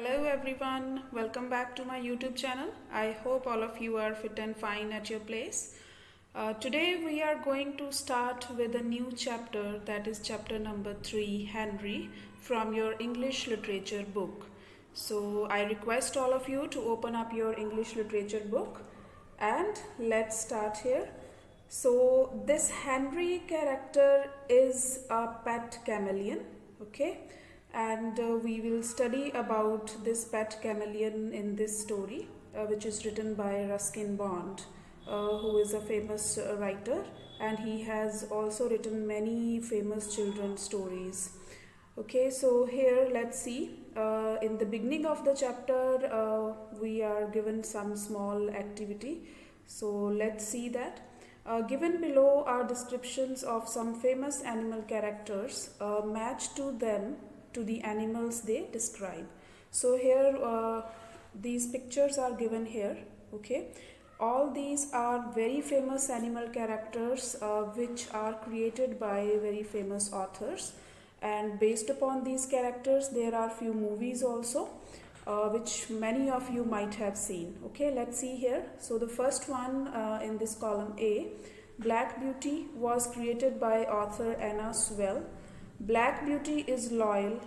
Hello everyone, welcome back to my YouTube channel. I hope all of you are fit and fine at your place. Today we are going to start with a new chapter, that is chapter number 3, Henry, from your English literature book. So I request all of you to open up your English literature book and let's start here. So this Henry character is a pet chameleon, okay? And we will study about this pet chameleon in this story, which is written by Ruskin Bond, who is a famous writer, and he has also written many famous children's stories. Okay, so here let's see. In the beginning of the chapter, we are given some small activity. So let's see that. Given below are descriptions of some famous animal characters. Match to them to the animals they describe. So here these pictures are given here. Okay, all these are very famous animal characters which are created by very famous authors, and based upon these characters there are few movies also which many of you might have seen. Okay, let's see here. So the first one in this column A, Black Beauty, was created by author Anna Sewell. Black Beauty is loyal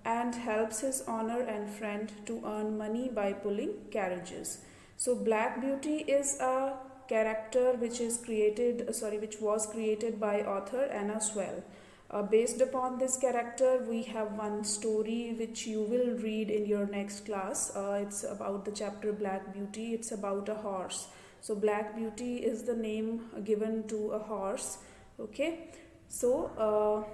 and helps his owner and friend to earn money by pulling carriages. So Black Beauty is a character which was created by author Anna Sewell. Based upon this character, we have one story which you will read in your next class. It's about the chapter Black Beauty. It's about a horse. So Black Beauty is the name given to a horse. Okay, so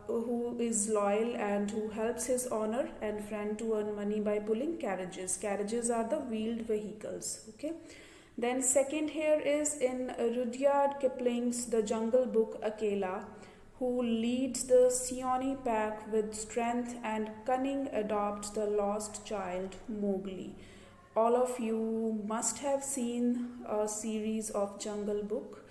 who is loyal and who helps his owner and friend to earn money by pulling carriages. Carriages are the wheeled vehicles. Okay. Then second here is in Rudyard Kipling's The Jungle Book, Akela, who leads the Seeonee pack with strength and cunning adopts the lost child Mowgli. All of you must have seen a series of Jungle Book.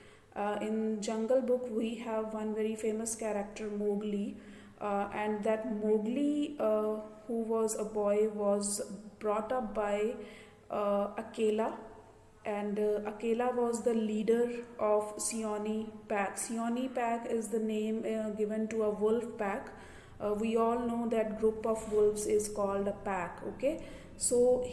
In Jungle Book we have one very famous character, Mowgli, and that Mowgli, who was a boy, was brought up by Akela, and Akela was the leader of Seeonee pack. Seeonee pack is the name given to a wolf pack. We all know that group of wolves is called a pack. Okay, so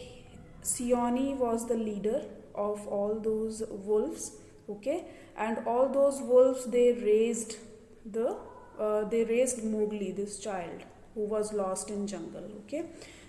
Seeonee was the leader of all those wolves. Okay, and all those wolves, they raised Mowgli, this child who was lost in jungle. Okay,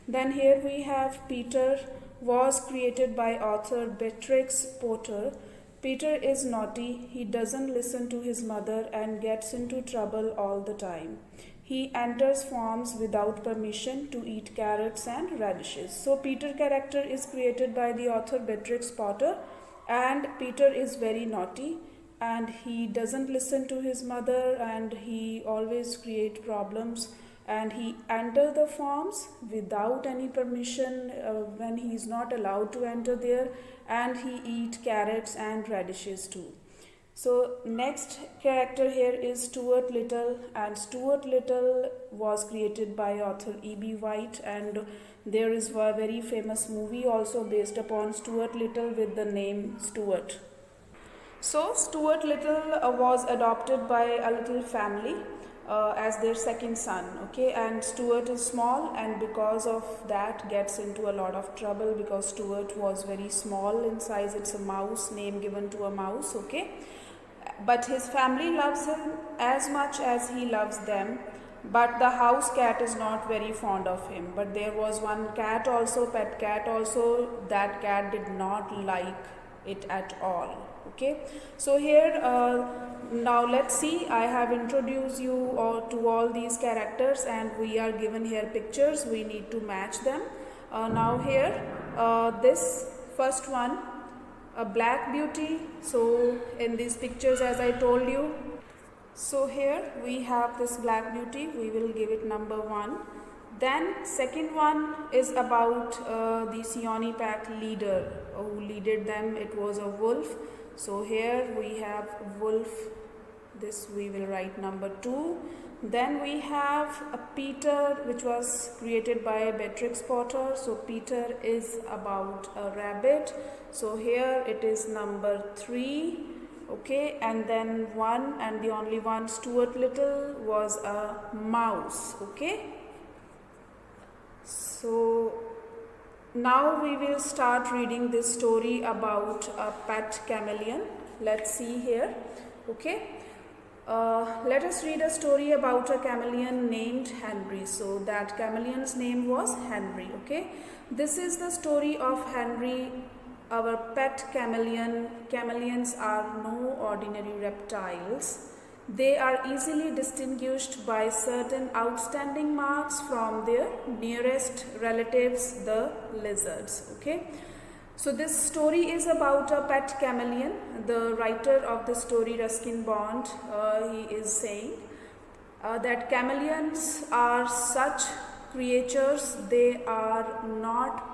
then here we have Peter, was created by author Beatrix Potter. Peter is naughty. He doesn't listen to his mother and gets into trouble all the time. He enters farms without permission to eat carrots and radishes. So Peter character is created by the author Beatrix Potter, and Peter is very naughty and he doesn't listen to his mother and he always create problems, and he enter the farms without any permission when he is not allowed to enter there, and he eat carrots and radishes too. So next character here is Stuart Little, and Stuart Little was created by author E.B. White, and there is a very famous movie also based upon Stuart Little with the name Stuart. So Stuart Little was adopted by a little family as their second son. Okay, and Stuart is small, and because of that gets into a lot of trouble because Stuart was very small in size. It's a mouse, name given to a mouse. Okay, but his family loves him as much as he loves them, but the house cat is not very fond of him. But there was one cat also, pet cat also, that cat did not like it at all. Okay, so here now let's see, I have introduced you to all these characters, and we are given here pictures. We need to match them. Now here this first one, a Black Beauty. So in these pictures, as I told you, so here we have this Black Beauty. We will give it number 1. Then second one is about the Seeonee pack leader who leaded them. It was a wolf. So here we have wolf this we will write number 2. Then we have a Peter, which was created by Beatrix Potter. So Peter is about a rabbit. So here it is number 3. Okay, and then one and the only one, Stuart Little, was a mouse. Okay, so now we will start reading this story about a pet chameleon. Let's see here. Okay. Let us read a story about a chameleon named Henry. So that chameleon's name was Henry. Okay, this is the story of Henry, our pet chameleon. Chameleons are no ordinary reptiles. They are easily distinguished by certain outstanding marks from their nearest relatives, the lizards. Okay. So this story is about a pet chameleon. The writer of the story, Ruskin Bond, he is saying that chameleons are such creatures. They are not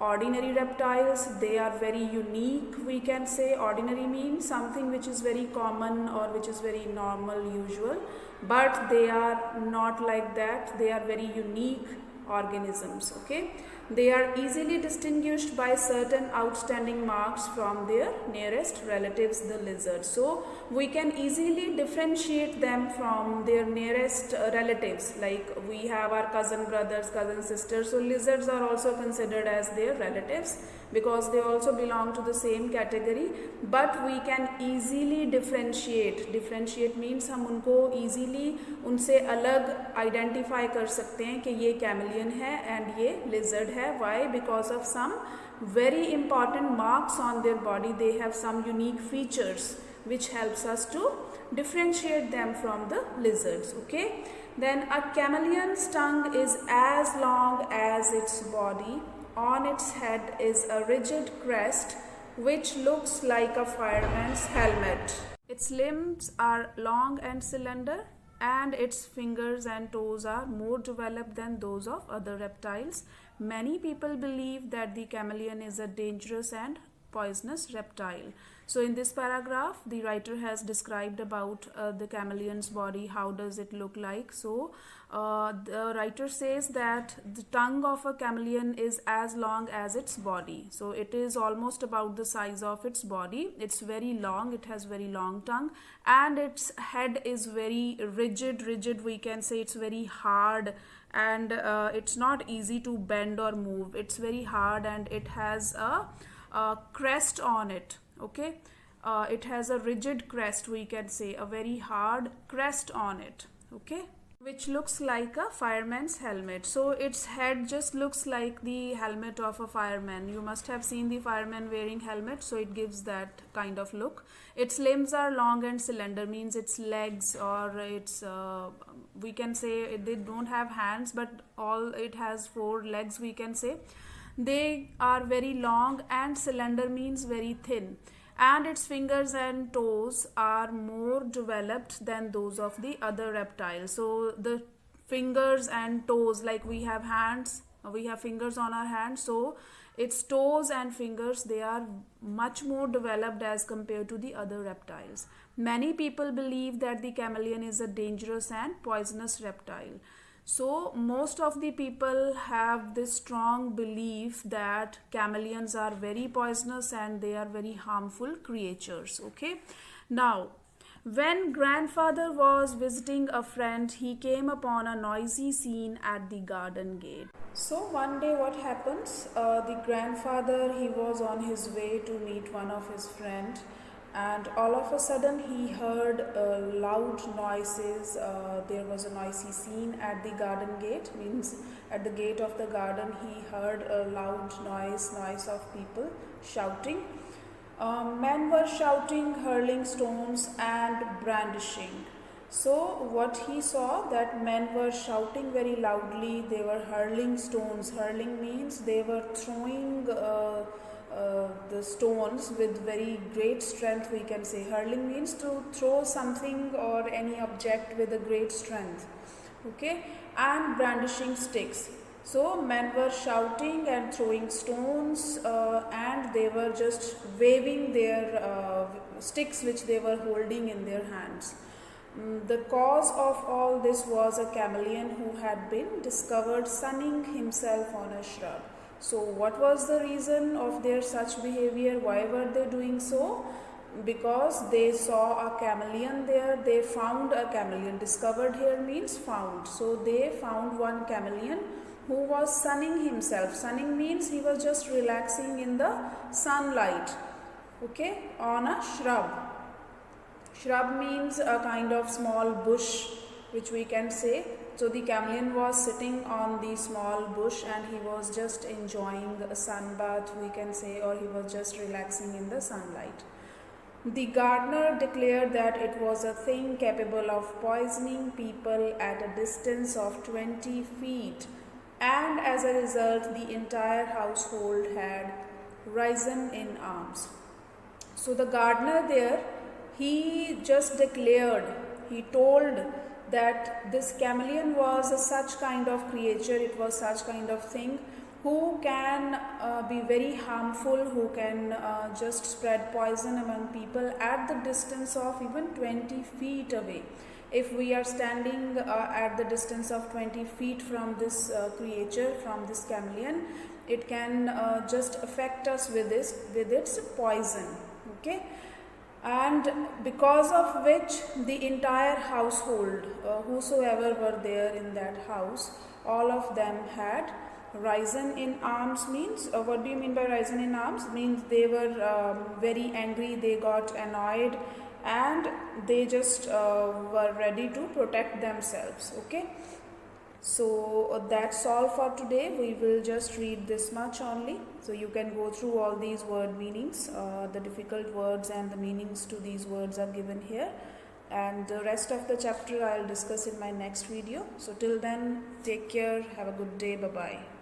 ordinary reptiles. They are very unique, we can say. Ordinary means something which is very common or which is very normal, usual. But they are not like that. They are very unique organisms. Okay. They are easily distinguished by certain outstanding marks from their nearest relatives, the lizards. So we can easily differentiate them from their nearest relatives, like we have our cousin brothers, cousin sisters. So lizards are also considered as their relatives because they also belong to the same category, but we can easily differentiate. Differentiate means हम उनको easily उनसे अलग identify कर सकते हैं कि ये chameleon है and ये lizard है. Why? Because of some very important marks on their body. They have some unique features which helps us to differentiate them from the lizards. Okay. Then a chameleon's tongue is as long as its body. On its head is a rigid crest which looks like a fireman's helmet. Its limbs are long and slender, and its fingers and toes are more developed than those of other reptiles. Many people believe that the chameleon is a dangerous and poisonous reptile. So in this paragraph, the writer has described about the chameleon's body. How does it look like? So the writer says that the tongue of a chameleon is as long as its body. So it is almost about the size of its body. It's very long. It has very long tongue, and its head is very rigid. Rigid, we can say. It's very hard, and it's not easy to bend or move. It's very hard, and it has a crest on it. Okay, it has a rigid crest, we can say, a very hard crest on it. Okay, which looks like a fireman's helmet. So its head just looks like the helmet of a fireman. You must have seen the fireman wearing helmet, so it gives that kind of look. Its limbs are long and slender, means its legs, or its we can say they don't have hands, but all it has 4 legs, we can say. They are very long, and slender means very thin, and its fingers and toes are more developed than those of the other reptiles. So the fingers and toes, like we have hands, we have fingers on our hands, so its toes and fingers, they are much more developed as compared to the other reptiles. Many people believe that the chameleon is a dangerous and poisonous reptile. So most of the people have this strong belief that chameleons are very poisonous and they are very harmful creatures. Okay. Now, when grandfather was visiting a friend, he came upon a noisy scene at the garden gate. So one day what happens? The grandfather, he was on his way to meet one of his friends, and all of a sudden he heard loud noises. There was a noisy scene at the garden gate, means at the gate of the garden he heard a loud noise of people shouting. Men were shouting, hurling stones and brandishing. So what he saw, that men were shouting very loudly, they were hurling stones. Hurling means they were throwing the stones with very great strength, we can say. Hurling means to throw something or any object with a great strength. Okay, and brandishing sticks. So men were shouting and throwing stones, and they were just waving their sticks which they were holding in their hands. The cause of all this was a chameleon who had been discovered sunning himself on a shrub. So, what was the reason of their such behavior? Why were they doing so? Because they saw a chameleon there. They found a chameleon. Discovered here means found. So, they found one chameleon who was sunning himself. Sunning means he was just relaxing in the sunlight, okay, on a shrub. Shrub means a kind of small bush, which we can say. So the chameleon was sitting on the small bush and he was just enjoying a sun bath, we can say, or he was just relaxing in the sunlight. The gardener declared that it was a thing capable of poisoning people at a distance of 20 feet, and as a result the entire household had risen in arms. So the gardener there, he just declared, he told that this chameleon was a such kind of creature, it was such kind of thing who can be very harmful, who can just spread poison among people at the distance of even 20 feet away. If we are standing at the distance of 20 feet from this creature, from this chameleon, it can just affect us with its poison, okay? And because of which the entire household, whosoever were there in that house, all of them had risen in arms. Means what do you mean by risen in arms? Means they were very angry, they got annoyed, and they just were ready to protect themselves, okay? So that's all for today. We will just read this much only. So you can go through all these word meanings. The difficult words and the meanings to these words are given here. And the rest of the chapter I'll discuss in my next video. So till then, take care. Have a good day. Bye-bye.